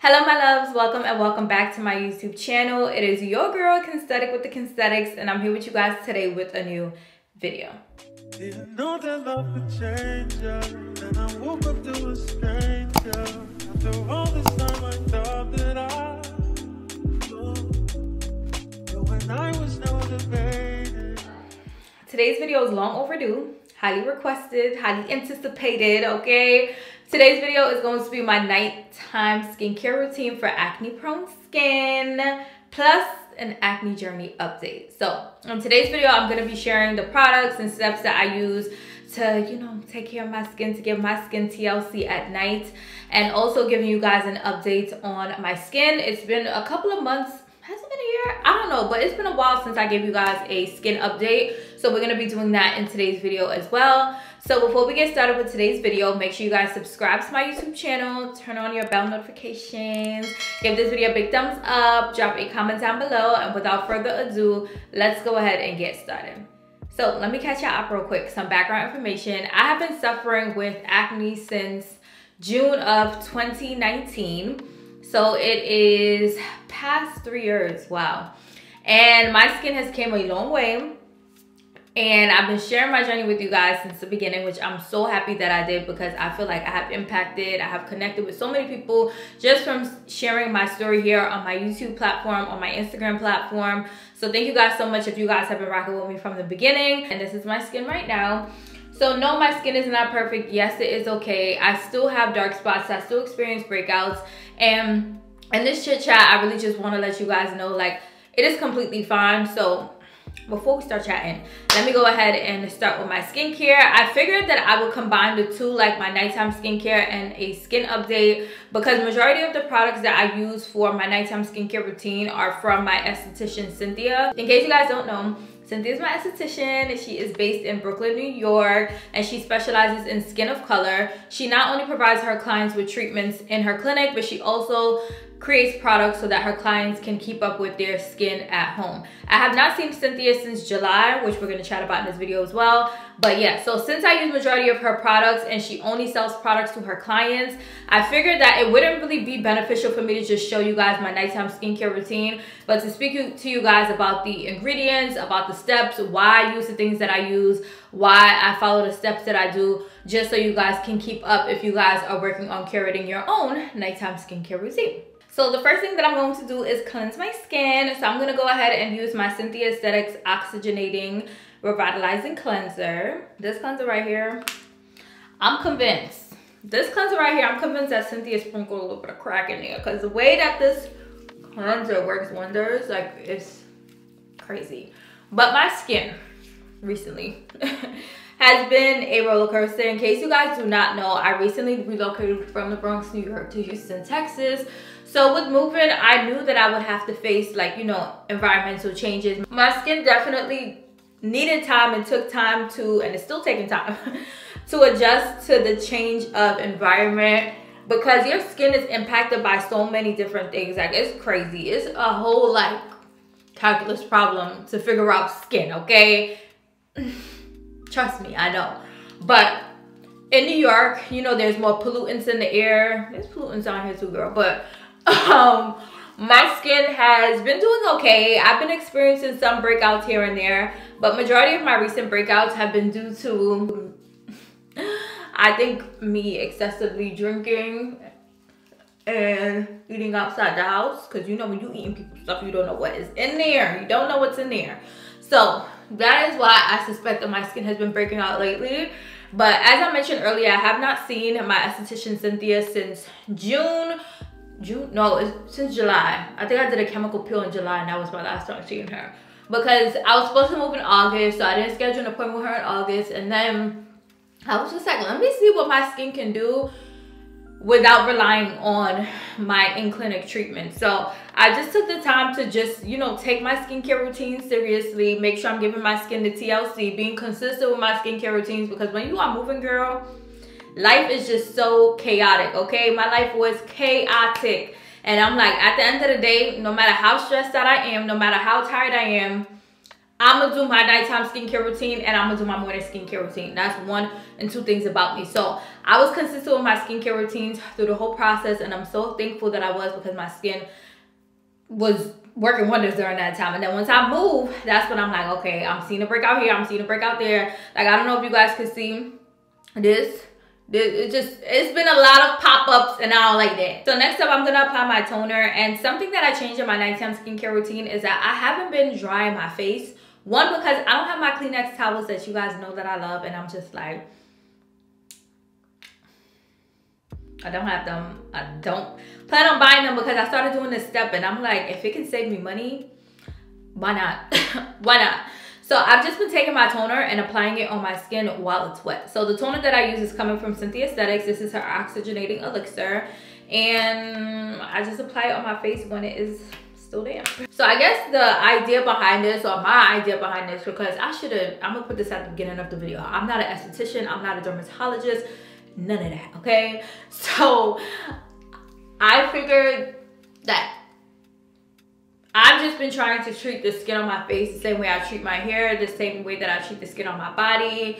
Hello my loves, welcome back to my YouTube channel. It is your girl Kensthetic with the Kensthetics, and I'm here with you guys today with a new video. Didn't know that love would change ya, and I woke up to a stranger. After all this time I thought that I knew when I was motivated. Today's video is long overdue, highly requested, highly anticipated, okay? Today's video is going to be my nighttime skincare routine for acne prone skin, plus an acne journey update. So in today's video, I'm going to be sharing the products and steps that I use to, take care of my skin, to give my skin TLC at night, and also giving you guys an update on my skin. It's been a couple of months. Has it been a year? I don't know, but it's been a while since I gave you guys a skin update. So we're going to be doing that in today's video as well. So before we get started with today's video, make sure you guys subscribe to my YouTube channel, turn on your bell notifications, give this video a big thumbs up, drop a comment down below, and without further ado, let's go ahead and get started. So let me catch y'all up real quick, some background information. I have been suffering with acne since June of 2019. So it is past 3 years, wow. And my skin has came a long way. And I've been sharing my journey with you guys since the beginning, which I'm so happy that I did, because I feel like I have impacted, I have connected with so many people just from sharing my story here on my YouTube platform, on my Instagram platform. So thank you guys so much if you guys have been rocking with me from the beginning. And this is my skin right now. So no, my skin is not perfect. Yes, it is okay. I still have dark spots. I still experience breakouts. And in this chit chat, I really just want to let you guys know, like, it is completely fine. So before we start chatting, let me go ahead and start with my skincare. I figured that I would combine the two, like my nighttime skincare and a skin update, because majority of the products that I use for my nighttime skincare routine are from my esthetician, Cynthia. In case you guys don't know, Cynthia is my esthetician. She is based in Brooklyn, New York, and she specializes in skin of color. She not only provides her clients with treatments in her clinic, but she also creates products so that her clients can keep up with their skin at home. I have not seen Cynthia since July, which we're going to chat about in this video as well. But yeah, so since I use majority of her products and she only sells products to her clients, I figured that it wouldn't really be beneficial for me to just show you guys my nighttime skincare routine, but to speak to you guys about the ingredients, about the steps, why I use the things that I use, why I follow the steps that I do, just so you guys can keep up if you guys are working on curating your own nighttime skincare routine. So the first thing that I'm going to do is cleanse my skin. So I'm going to go ahead and use my Cynthia Aesthetics Oxygenating Revitalizing Cleanser. This cleanser right here, I'm convinced. This cleanser right here, I'm convinced that Cynthia sprinkled a little bit of crack in there, because the way that this cleanser works wonders, like, it's crazy. But my skin recently has been a roller coaster. In case you guys do not know, I recently relocated from the Bronx, New York to Houston, Texas. So with moving, I knew that I would have to face, like, environmental changes. My skin definitely needed time and took time to, and it's still taking time, to adjust to the change of environment, because your skin is impacted by so many different things. Like, it's crazy. It's a whole, like, calculus problem to figure out skin, okay? Trust me, I know. But in New York, there's more pollutants in the air. There's pollutants down here too, girl. But my skin has been doing okay. I've been experiencing some breakouts here and there, but majority of my recent breakouts have been due to, I think, me excessively drinking and eating outside the house. Because when you eating people's stuff, you don't know what is in there. You don't know what's in there. So that is why I suspect that my skin has been breaking out lately. But as I mentioned earlier, I have not seen my esthetician Cynthia since since July. I think I did a chemical peel in July, and that was my last time seeing her, because I was supposed to move in August, so I didn't schedule an appointment with her in August. And then I was just like, let me see what my skin can do without relying on my in-clinic treatment. So I just took the time to just, take my skincare routine seriously, make sure I'm giving my skin the TLC, being consistent with my skincare routines, because when you are moving, girl, life is just so chaotic, okay? My life was chaotic. And I'm like, at the end of the day, no matter how stressed out I am, no matter how tired I am, I'm gonna do my nighttime skincare routine and I'm gonna do my morning skincare routine. That's one and two things about me. So I was consistent with my skincare routines through the whole process, and I'm so thankful that I was, because my skin was working wonders during that time. And then once I moved, that's when I'm like, okay, I'm seeing a breakout here, I'm seeing a breakout there. Like, I don't know if you guys can see this. It's been a lot of pop-ups and I don't like that. So next up, I'm gonna apply my toner. And something that I changed in my nighttime skincare routine is that I haven't been drying my face. One, because I don't have my Kleenex towels that you guys know that I love, and I'm just like, I don't have them. I don't plan on buying them because I started doing this step and I'm like, if it can save me money, why not? Why not? So I've just been taking my toner and applying it on my skin while it's wet. So the toner that I use is coming from Ethnicity. This is her Oxygenating Elixir. And I just apply it on my face when it is still damp. So I guess the idea behind this, or my idea behind this, because I'm gonna put this at the beginning of the video. I'm not an esthetician, I'm not a dermatologist, none of that, okay? So I figured that I've just been trying to treat the skin on my face the same way I treat my hair, the same way that I treat the skin on my body.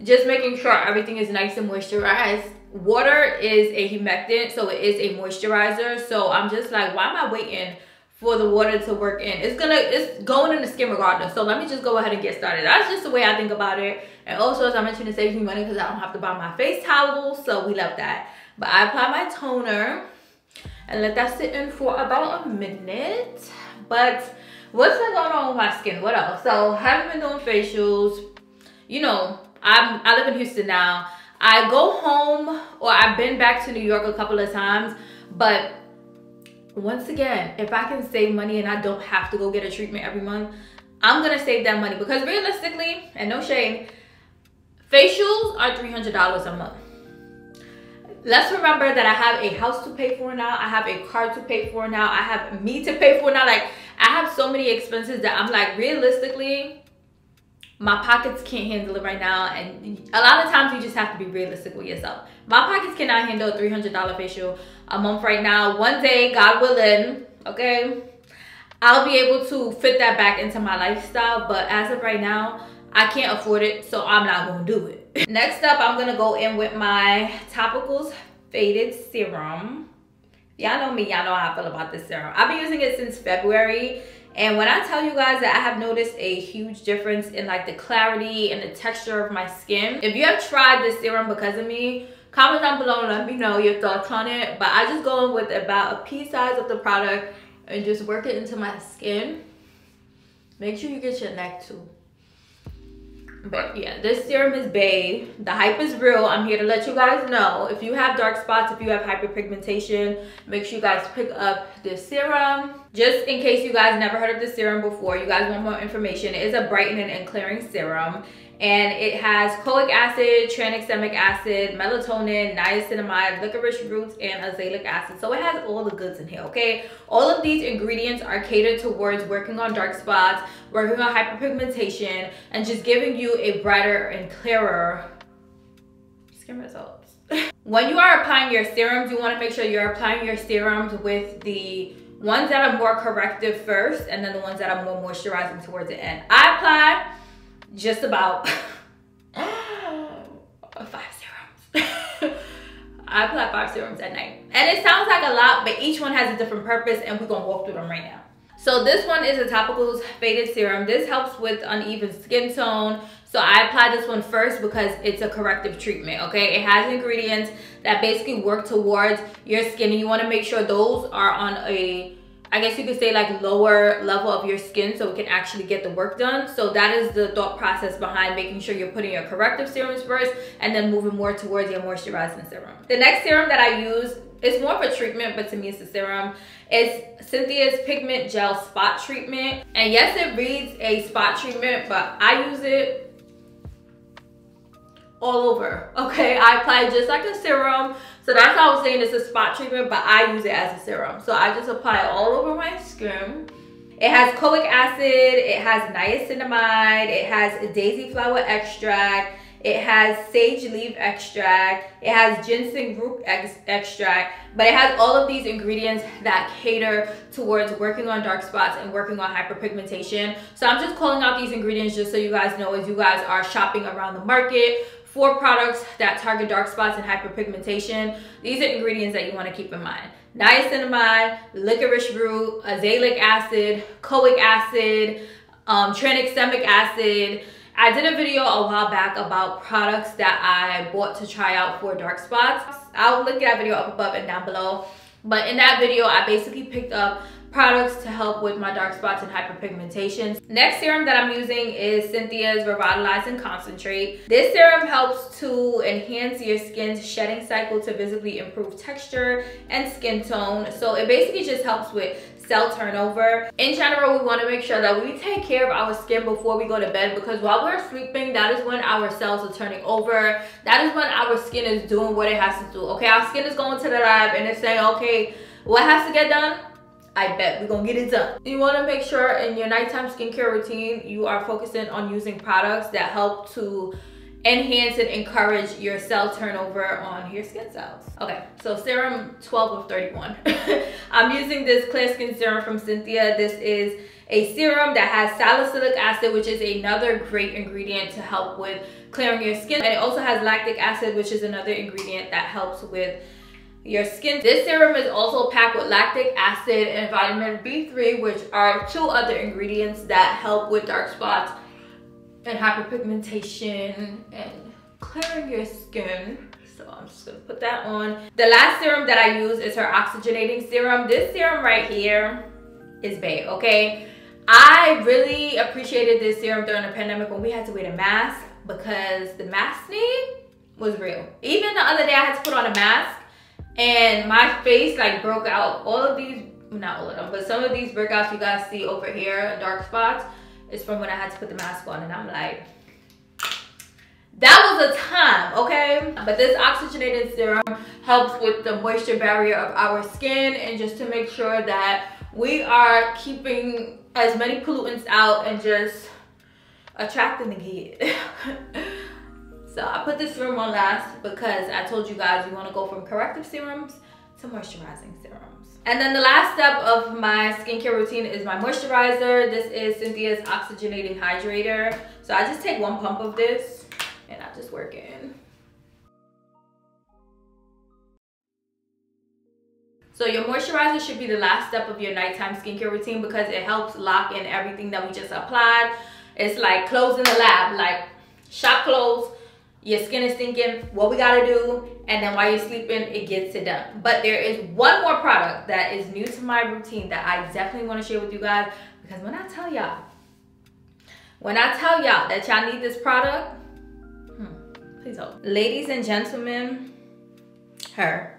Just making sure everything is nice and moisturized. Water is a humectant, so it is a moisturizer. So I'm just like, why am I waiting for the water to work in? It's going in the skin regardless. So let me just go ahead and get started. That's just the way I think about it. And also, as I mentioned, it saves me money because I don't have to buy my face towels. So we love that. But I apply my toner and let that sit in for about a minute. But what's been going on with my skin? What else? So I haven't been doing facials. You know, I live in Houston now. I go home, or I've been back to New York a couple of times. But once again, if I can save money and I don't have to go get a treatment every month, I'm gonna save that money. Because realistically, and no shame, facials are $300 a month. Let's remember that I have a house to pay for now. I have a car to pay for now. I have me to pay for now. Like, I have so many expenses that I'm like, realistically, my pockets can't handle it right now. And a lot of times you just have to be realistic with yourself. My pockets cannot handle a $300 facial a month right now. One day, God willing, okay, I'll be able to fit that back into my lifestyle. But as of right now, I can't afford it, so I'm not gonna do it. Next up, I'm gonna go in with my Topicals Faded Serum. Y'all know me, y'all know how I feel about this serum. I've been using it since February. And when I tell you guys that I have noticed a huge difference in like the clarity and the texture of my skin. If you have tried this serum because of me, comment down below and let me know your thoughts on it. But I just go in with about a pea size of the product and just work it into my skin. Make sure you get your neck too. But yeah, this serum is bae. The hype is real. I'm here to let you guys know. If you have dark spots, if you have hyperpigmentation, make sure you guys pick up this serum. Just in case you guys never heard of this serum before, you guys want more information, it is a brightening and clearing serum. And it has koic acid, tranexamic acid, melatonin, niacinamide, licorice roots, and azelaic acid. So it has all the goods in here, okay? All of these ingredients are catered towards working on dark spots, working on hyperpigmentation, and just giving you a brighter and clearer skin results. When you are applying your serums, you want to make sure you're applying your serums with the ones that are more corrective first, and then the ones that are more moisturizing towards the end. I apply just about 5 serums. I apply 5 serums at night. And it sounds like a lot, but each one has a different purpose, and we're gonna walk through them right now. So this one is a Topicals Faded Serum. This helps with uneven skin tone. So I apply this one first because it's a corrective treatment, okay? It has ingredients that basically work towards your skin, and you wanna make sure those are on a, I guess you could say, like lower level of your skin so it can actually get the work done. So that is the thought process behind making sure you're putting your corrective serums first and then moving more towards your moisturizing serum. The next serum that I use is more of a treatment, but to me it's a serum. It's Cynthia's Pigment Gel Spot Treatment. And yes, it reads a spot treatment, but I use it all over, okay? I apply it just like a serum. So that's how I was saying it's a spot treatment, but I use it as a serum. So I just apply it all over my skin. It has koic acid, it has niacinamide, it has daisy flower extract, it has sage leaf extract, it has ginseng root extract, but it has all of these ingredients that cater towards working on dark spots and working on hyperpigmentation. So I'm just calling out these ingredients just so you guys know as you guys are shopping around the market for products that target dark spots and hyperpigmentation. These are ingredients that you want to keep in mind. Niacinamide, licorice root, azelaic acid, coic acid, tranexamic acid. I did a video a while back about products that I bought to try out for dark spots. I'll link that video up above and down below. But in that video, I basically picked up products to help with my dark spots and hyperpigmentation. Next serum that I'm using is Cynthia's Revitalizing Concentrate. This serum helps to enhance your skin's shedding cycle to visibly improve texture and skin tone. So it basically just helps with cell turnover. In general, we want to make sure that we take care of our skin before we go to bed, because while we're sleeping, that is when our cells are turning over. That is when our skin is doing what it has to do. Okay, our skin is going to the lab and it's saying, okay, what has to get done? I bet we're gonna get it done. You want to make sure in your nighttime skincare routine you are focusing on using products that help to enhance and encourage your cell turnover on your skin cells. Okay, so serum 12 of 31. I'm using this Clear Skin Serum from Cynthia. This is a serum that has salicylic acid, which is another great ingredient to help with clearing your skin. And it also has lactic acid, which is another ingredient that helps with your skin. This serum is also packed with lactic acid and vitamin B3, which are two other ingredients that help with dark spots and hyperpigmentation and clearing your skin. So I'm just gonna put that on. The last serum that I use is her Oxygenating Serum. This serum right here is bae, okay? I really appreciated this serum during the pandemic when we had to wear the mask, because the mask need was real. Even the other day I had to put on a mask and my face like broke out. All of these, not all of them, but some of these breakouts you guys see over here, dark spots, is from when I had to put the mask on, and I'm like, that was a time, okay? But this Oxygenating Serum helps with the moisture barrier of our skin and just to make sure that we are keeping as many pollutants out and just attracting the kid. So I put this serum on last because I told you guys you want to go from corrective serums to moisturizing serums. And then the last step of my skincare routine is my moisturizer. This is Cynthia's Oxygenating Hydrator. So I just take one pump of this and I just work in. So your moisturizer should be the last step of your nighttime skincare routine because it helps lock in everything that we just applied. It's like closing the lab, like shop closed. Your skin is thinking what we gotta do, and then while you're sleeping, it gets it done. But there is one more product that is new to my routine that I definitely want to share with you guys, because when I tell y'all that y'all need this product, please hold. Ladies and gentlemen, her,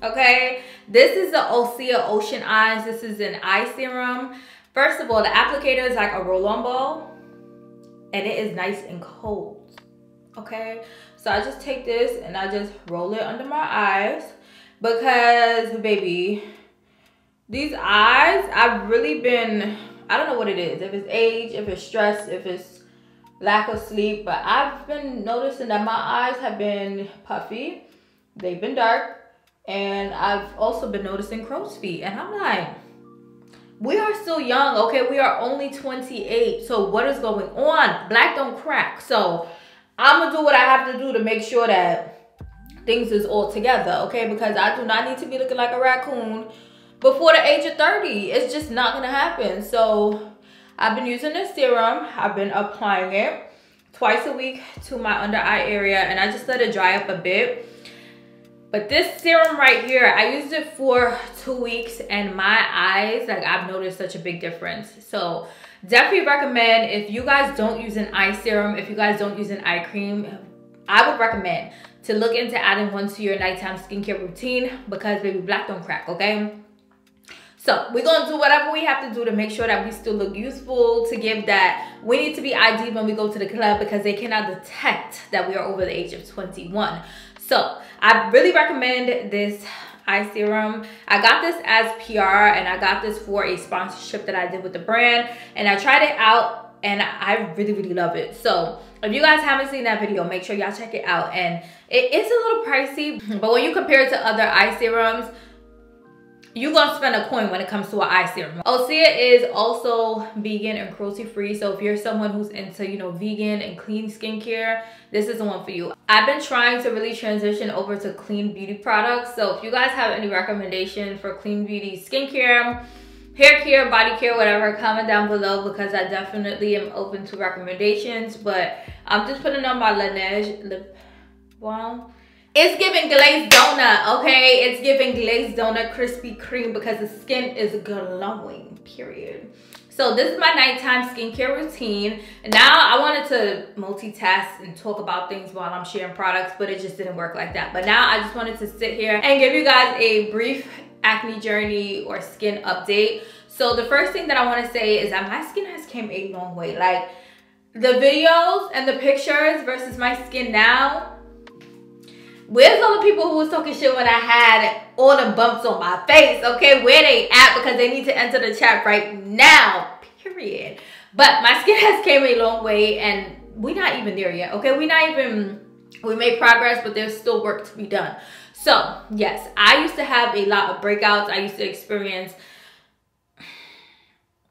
okay? This is the OSEA Ocean Eyes. This is an eye serum. First of all, the applicator is like a roll-on ball, and it is nice and cold, okay? So I just take this and I just roll it under my eyes because, baby, these eyes, I've really been, I don't know what it is, if it's age, if it's stress, if it's lack of sleep, but I've been noticing that my eyes have been puffy, they've been dark, and I've also been noticing crow's feet, and I'm like, we are still young, okay? We are only 28. So what is going on? Black don't crack. So I'm gonna do what I have to do to make sure that things is all together, okay? Because I do not need to be looking like a raccoon before the age of 30. It's just not gonna happen. So I've been using this serum. I've been applying it twice a week to my under eye area, and I just let it dry up a bit. But this serum right here, I used it for 2 weeks and my eyes, like I've noticed such a big difference. So definitely recommend, if you guys don't use an eye serum, if you guys don't use an eye cream, I would recommend to look into adding one to your nighttime skincare routine because baby, black don't crack, okay? So we're gonna do whatever we have to do to make sure that we still look youthful, to give that we need to be ID when we go to the club because they cannot detect that we are over the age of 21. So I really recommend this eye serum. I got this as PR and I got this for a sponsorship that I did with the brand, and I tried it out and I really love it. So if you guys haven't seen that video, make sure y'all check it out. And it is a little pricey, but when you compare it to other eye serums, you're gonna spend a coin when it comes to an eye serum. OSEA is also vegan and cruelty free. So if you're someone who's into, you know, vegan and clean skincare, this is the one for you. I've been trying to really transition over to clean beauty products. So if you guys have any recommendation for clean beauty skincare, hair care, body care, whatever, comment down below, because I definitely am open to recommendations. But I'm just putting on my Laneige lip balm. It's giving glazed donut, okay? It's giving glazed donut, Krispy Kreme, because the skin is glowing, period. So this is my nighttime skincare routine. And now I wanted to multitask and talk about things while I'm sharing products, but it just didn't work like that. But now I just wanted to sit here and give you guys a brief acne journey or skin update. So the first thing that I want to say is that my skin has came a long way. Like, the videos and the pictures versus my skin now. Where's all the people who was talking shit when I had all the bumps on my face, okay? Where they at? Because they need to enter the chat right now, period. But my skin has came a long way, and we're not even there yet, okay? We made progress, but there's still work to be done. So, yes, I used to have a lot of breakouts. I used to experience...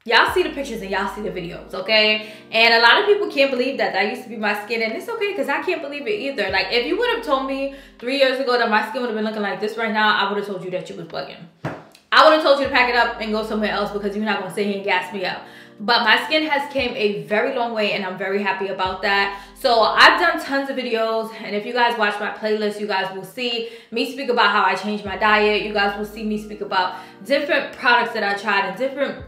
Y'all see the pictures and y'all see the videos, okay? And a lot of people can't believe that that used to be my skin, and it's okay because I can't believe it either. Like, if you would have told me 3 years ago that my skin would have been looking like this right now, I would have told you that you was bugging. I would have told you to pack it up and go somewhere else because you're not going to sit here and gas me up. But my skin has came a very long way, and I'm very happy about that. So I've done tons of videos, and if you guys watch my playlist, you guys will see me speak about how I changed my diet. You guys will see me speak about different products that I tried and different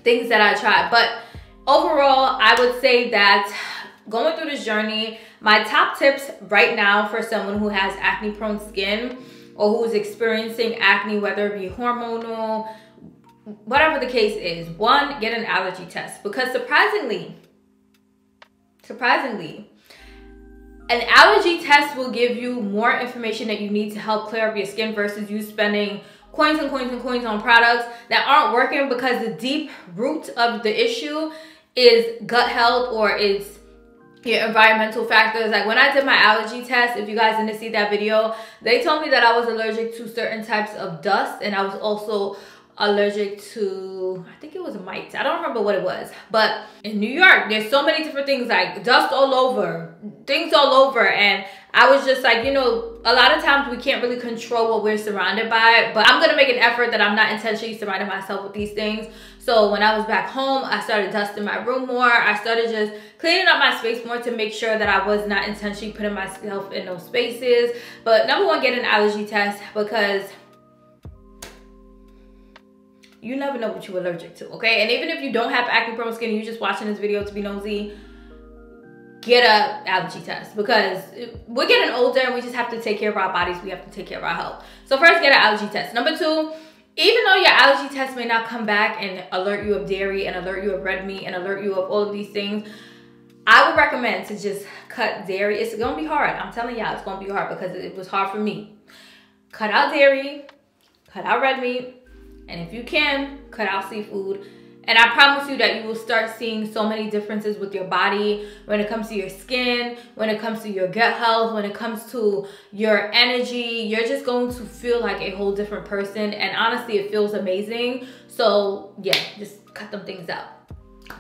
things that I tried. But overall, I would say that going through this journey, my top tips right now for someone who has acne prone skin or who is experiencing acne, whether it be hormonal, whatever the case is, one, get an allergy test. Because surprisingly, an allergy test will give you more information that you need to help clear up your skin versus you spending coins and coins and coins on products that aren't working, because the deep root of the issue is gut health or is your environmental factors. Like, when I did my allergy test, if you guys didn't see that video, they told me that I was allergic to certain types of dust, and I was also allergic to, I think it was mites. I don't remember what it was. But in New York, there's so many different things, like dust all over, things all over. And I was just like, you know, a lot of times we can't really control what we're surrounded by. But I'm going to make an effort that I'm not intentionally surrounding myself with these things. So when I was back home, I started dusting my room more. I started just cleaning up my space more to make sure that I was not intentionally putting myself in those spaces. But number one, get an allergy test, because you never know what you're allergic to, okay? And even if you don't have acne prone skin and you're just watching this video to be nosy, get a allergy test, because we're getting older and we just have to take care of our bodies. We have to take care of our health. So first, get an allergy test. Number two, even though your allergy test may not come back and alert you of dairy and alert you of red meat and alert you of all of these things, I would recommend to just cut dairy. It's gonna be hard. I'm telling y'all, it's gonna be hard, because it was hard for me. Cut out dairy, cut out red meat, and if you can, cut out seafood. And I promise you that you will start seeing so many differences with your body when it comes to your skin, when it comes to your gut health, when it comes to your energy. You're just going to feel like a whole different person. And honestly, it feels amazing. So yeah, just cut them things out.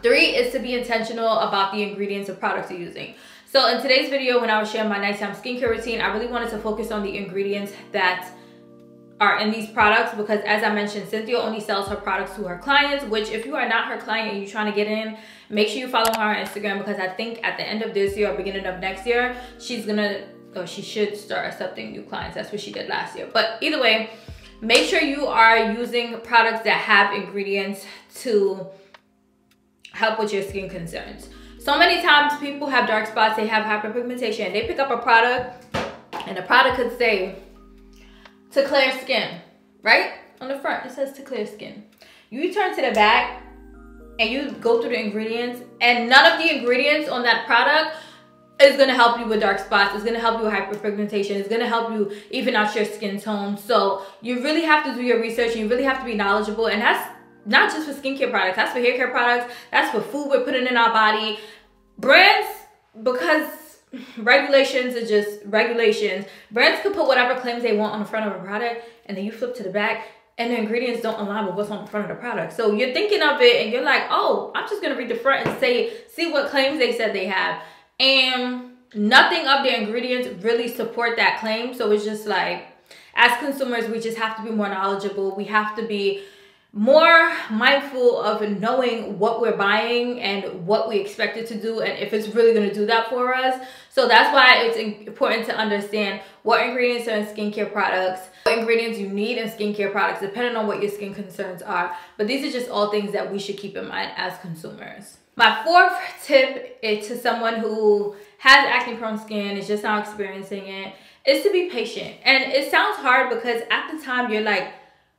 3 is to be intentional about the ingredients of products you're using. So in today's video, when I was sharing my nighttime skincare routine, I really wanted to focus on the ingredients that are in these products, because as I mentioned, Cynthia only sells her products to her clients, which if you are not her client and you're trying to get in, make sure you follow her on Instagram, because I think at the end of this year or beginning of next year, she should start accepting new clients. That's what she did last year. But either way, make sure you are using products that have ingredients to help with your skin concerns. So many times people have dark spots, they have hyperpigmentation, they pick up a product and the product could say, to clear skin, right? On the front, it says to clear skin. You turn to the back and you go through the ingredients, and none of the ingredients on that product is gonna help you with dark spots. It's gonna help you with hyperpigmentation. It's gonna help you even out your skin tone. So you really have to do your research, and you really have to be knowledgeable. And not just for skincare products, that's for hair care products, that's for food we're putting in our body. Brands, because regulations are just regulations, brands could put whatever claims they want on the front of a product, and then you flip to the back and the ingredients don't align with what's on the front of the product. So you're thinking of it and you're like, oh, I'm just gonna read the front and see what claims they said they have. And nothing of the ingredients really support that claim. So it's just like, as consumers, we just have to be more knowledgeable. We have to be more mindful of knowing what we're buying and what we expect it to do, and if it's really going to do that for us. So that's why it's important to understand what ingredients are in skincare products, what ingredients you need in skincare products, depending on what your skin concerns are. But these are just all things that we should keep in mind as consumers. My fourth tip is to someone who has acne prone skin, is just now experiencing it, is to be patient. And it sounds hard because at the time you're like,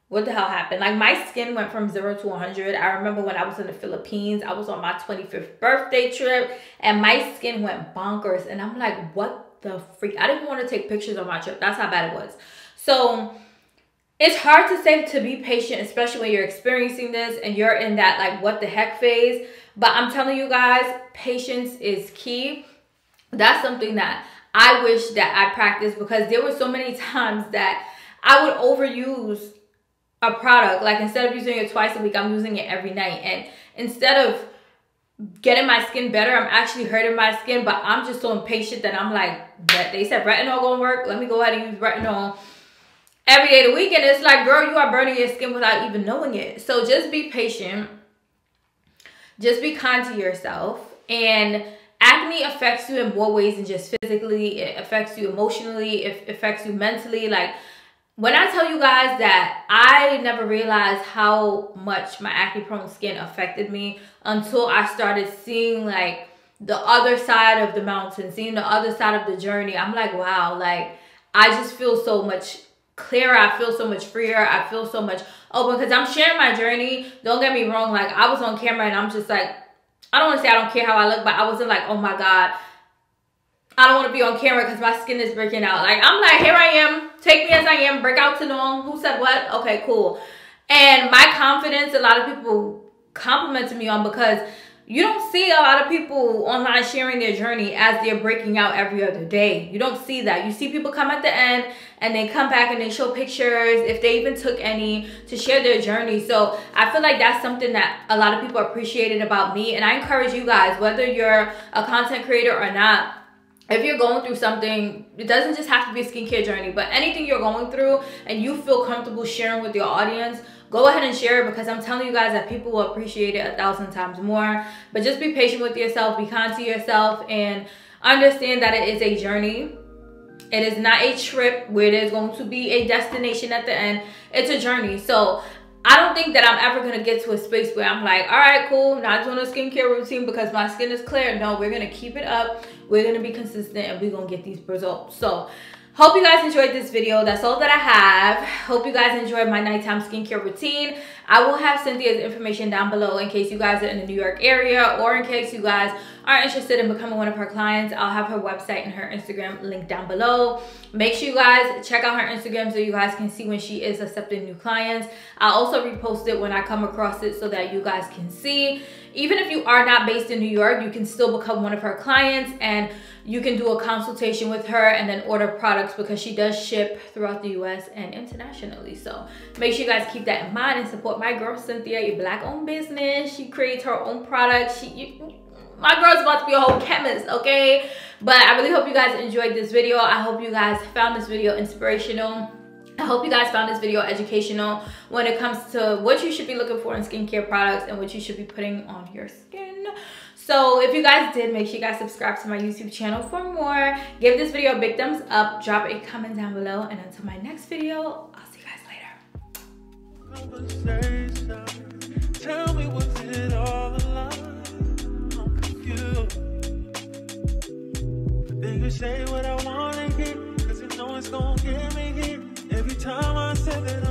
what the hell happened? Like, my skin went from 0 to 100. I remember when I was in the Philippines, I was on my 25th birthday trip and my skin went bonkers. And I'm like, what the freak? I didn't want to take pictures on my trip. That's how bad it was. So it's hard to say to be patient, especially when you're experiencing this and you're in that like, what the heck phase. But I'm telling you guys, patience is key. That's something that I wish that I practiced, because there were so many times that I would overuse a product. Like, instead of using it twice a week, I'm using it every night. And instead of getting my skin better, I'm actually hurting my skin. But I'm just so impatient that I'm like, that they said retinol gonna work, let me go ahead and use retinol every day of the week. And it's like, girl, you are burning your skin without even knowing it. So just be patient. Just be kind to yourself. And acne affects you in more ways than just physically. It affects you emotionally. It affects you mentally. Like, when I tell you guys that I never realized how much my acne prone skin affected me until I started seeing like the other side of the mountain, seeing the other side of the journey. I'm like, wow, like, I just feel so much clearer. I feel so much freer. I feel so much open because I'm sharing my journey. Don't get me wrong. Like, I was on camera and I'm just like, I don't want to say I don't care how I look, but I wasn't like, oh my God, I don't want to be on camera because my skin is breaking out. Like, I'm like, here I am. Take me as I am. Break out to norm. Who said what? Okay, cool. And my confidence, a lot of people complimented me on, because you don't see a lot of people online sharing their journey as they're breaking out every other day. You don't see that. You see people come at the end and they come back and they show pictures, if they even took any, to share their journey. So I feel like that's something that a lot of people appreciated about me. And I encourage you guys, whether you're a content creator or not, if you're going through something, it doesn't just have to be a skincare journey, but anything you're going through and you feel comfortable sharing with your audience, go ahead and share it, because I'm telling you guys that people will appreciate it 1,000 times more. But just be patient with yourself, be kind to yourself, and understand that it is a journey. It is not a trip where there's going to be a destination at the end. It's a journey. So I don't think that I'm ever going to get to a space where I'm like, all right, cool, not doing a skincare routine because my skin is clear. No, we're going to keep it up. We're going to be consistent and we're going to get these results. So hope you guys enjoyed this video. That's all that I have. Hope you guys enjoyed my nighttime skincare routine. I will have Cynthia's information down below in case you guys are in the New York area, or in case you guys are interested in becoming one of her clients. I'll have her website and her Instagram linked down below. Make sure you guys check out her Instagram so you guys can see when she is accepting new clients. I'll also repost it when I come across it so that you guys can see. Even if you are not based in New York, you can still become one of her clients and you can do a consultation with her and then order products, because she does ship throughout the US and internationally. So make sure you guys keep that in mind and support my girl Cynthia, your Black owned business. She creates her own products. My girl's about to be a whole chemist, okay? But I really hope you guys enjoyed this video. I hope you guys found this video inspirational. I hope you guys found this video educational when it comes to what you should be looking for in skincare products and what you should be putting on your skin. So if you guys did, make sure you guys subscribe to my YouTube channel for more. Give this video a big thumbs up. Drop a comment down below. And until my next video, I'll see you guys later. Tell me, was it all a lie? I'm confused. Then you say what I want to hear, 'cause you know it's gonna get me here. Every time I said that